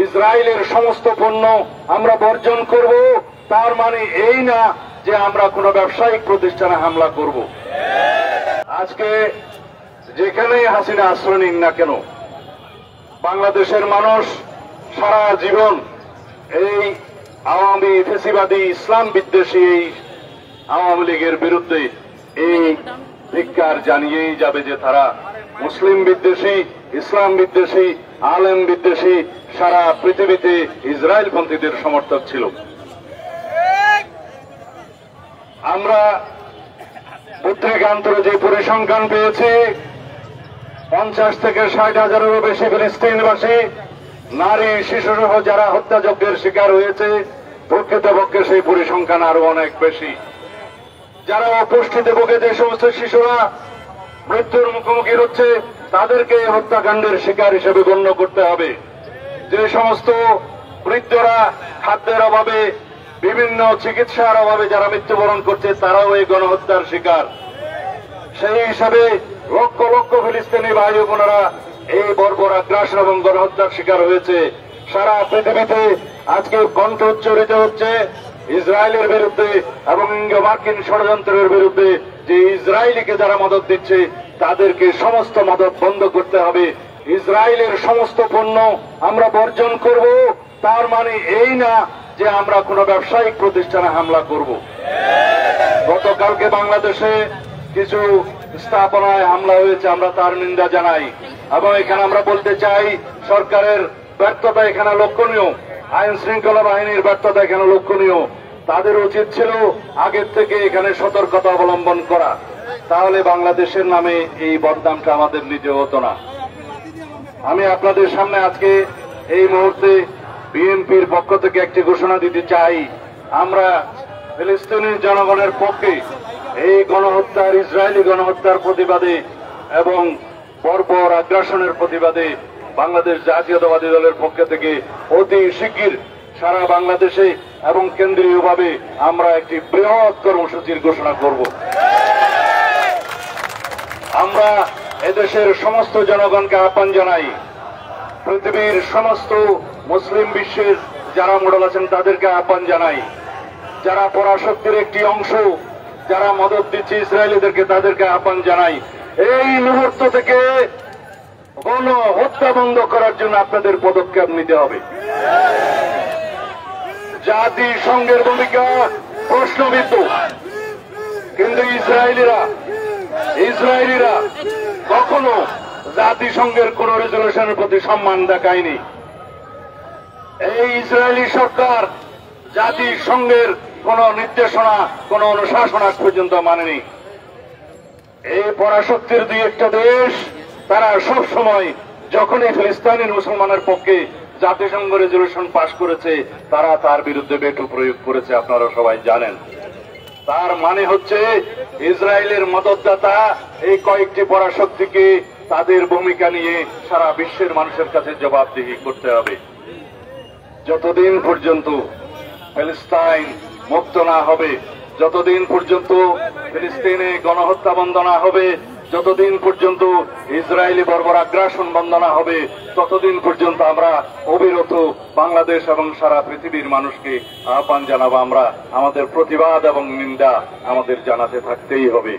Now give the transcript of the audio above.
ইসরায়েলের সমস্ত পণ্য আমরা বর্জন করব, তার মানে এই না যে আমরা কোনো ব্যবসায়িক প্রতিষ্ঠানে হামলা করব। আজকে যেখানেই হাসিনা আশ্রয় নিন না কেন, বাংলাদেশের মানুষ সারা জীবন এই আওয়ামী ফেসিবাদী ইসলাম বিদ্বেষী এই আওয়ামী লীগের বিরুদ্ধে এই ধিক্কার জানিয়েই যাবে যে তারা মুসলিম বিদ্বেষী, ইসলাম বিদ্বেষী, আলেম বিদ্বেষী, সারা পৃথিবীতে ইসরায়েল পন্থীদের সমর্থক ছিল। আমরা পত্রিকান্তরে যে পরিসংখ্যান পেয়েছি, 50 থেকে 60,000-এরও বেশি ফিলিস্তিনবাসী নারী শিশুসহ যারা হত্যাযজ্ঞের শিকার হয়েছে, প্রকৃতপক্ষে সেই পরিসংখ্যান আরো অনেক বেশি। যারা অপুষ্টিতে ভোগে, যে সমস্ত শিশুরা মৃত্যুর মুখোমুখি হচ্ছে, তাদেরকে হত্যাকাণ্ডের শিকার হিসেবে গণ্য করতে হবে। যে সমস্ত বৃদ্ধরা খাদ্যের অভাবে, বিভিন্ন চিকিৎসার অভাবে যারা মৃত্যুবরণ করছে, তারাও এই গণহত্যার শিকার। সেই হিসাবে লক্ষ লক্ষ ফিলিস্তিনি ভাই বোনেরা এই বর্বর আগ্রাসন এবং গণহত্যার শিকার হয়েছে। সারা পৃথিবীতে আজকে কণ্ঠ উচ্চারিত হচ্ছে ইসরায়েলের বিরুদ্ধে এবং মার্কিন ষড়যন্ত্রের বিরুদ্ধে, যে ইসরায়েলিকে যারা মদদ দিচ্ছে তাদেরকে সমস্ত মদদ বন্ধ করতে হবে। ইসরায়েলের সমস্ত পণ্য আমরা বর্জন করব, তার মানে এই না যে আমরা কোনো ব্যবসায়িক প্রতিষ্ঠানে হামলা করব। গতকালকে বাংলাদেশে কিছু স্থাপনায় হামলা হয়েছে, আমরা তার নিন্দা জানাই এবং এখানে আমরা বলতে চাই সরকারের ব্যর্থতা এখানে লক্ষণীয়, আইন শৃঙ্খলা বাহিনীর ব্যর্থতা এখানে লক্ষণীয়। তাদের উচিত ছিল আগের থেকে এখানে সতর্কতা অবলম্বন করা, তাহলে বাংলাদেশের নামে এই বদনামটা আমাদের নিতে হতো না। আমি আপনাদের সামনে আজকে এই মুহূর্তে বিএনপির পক্ষ থেকে একটি ঘোষণা দিতে চাই, আমরা ফিলিস্তিনি জনগণের পক্ষে এই গণহত্যার, ইসরায়েলি গণহত্যার প্রতিবাদে এবং বর্বর আগ্রাসনের প্রতিবাদে বাংলাদেশ জাতীয়তাবাদী দলের পক্ষ থেকে অতি শিগগির সারা বাংলাদেশে এবং কেন্দ্রীয়ভাবে আমরা একটি বৃহৎ কর্মসূচির ঘোষণা করব। আমরা এদেশের সমস্ত জনগণকে আহ্বান জানাই, পৃথিবীর সমস্ত মুসলিম বিশ্বের যারা মোড়ল আছেন তাদেরকে আহ্বান জানাই, যারা পরাশক্তির একটি অংশ, যারা মদদ দিচ্ছে ইসরায়েলিদেরকে, তাদেরকে আহ্বান জানাই, এই মুহূর্ত থেকে গণহত্যা বন্ধ করার জন্য আপনাদের পদক্ষেপ নিতে হবে। জাতিসংঘের ভূমিকা প্রশ্নবিদ্ধ, কিন্তু ইসরায়েলিরা কখনো জাতিসংঘের কোন রেজলিউশনের প্রতি সম্মান দেখায়নি। এই ইসরায়েলি সরকার জাতিসংঘের কোন নির্দেশনা, কোন অনুশাসন আজ পর্যন্ত মানেনি। এই পরাশক্তির দুই একটা দেশ, তারা সব সময় যখনই ফিলিস্তিনি মুসলমানের পক্ষে জাতিসংঘ রেজলিউশন পাশ করেছে, তারা তার বিরুদ্ধে ভেটো প্রয়োগ করেছে, আপনারা সবাই জানেন। তার মানে হচ্ছে ইসরায়েলের মদতদাতা এই কয়েকটি পরাশক্তিকে তাদের ভূমিকা নিয়ে সারা বিশ্বের মানুষের কাছে জবাবদিহি করতে হবে। যতদিন পর্যন্ত ফিলিস্তিন মুক্ত না হবে, যতদিন পর্যন্ত ফিলিস্তিনে গণহত্যা বন্ধ না হবে, যতদিন পর্যন্ত ইসরায়েলি বর্বর আগ্রাসন বন্ধ না হবে, ততদিন পর্যন্ত আমরা অবিরত বাংলাদেশ এবং সারা পৃথিবীর মানুষকে আহ্বান জানাবো, আমরা আমাদের প্রতিবাদ এবং নিন্দা আমাদের জানাতে থাকতেই হবে।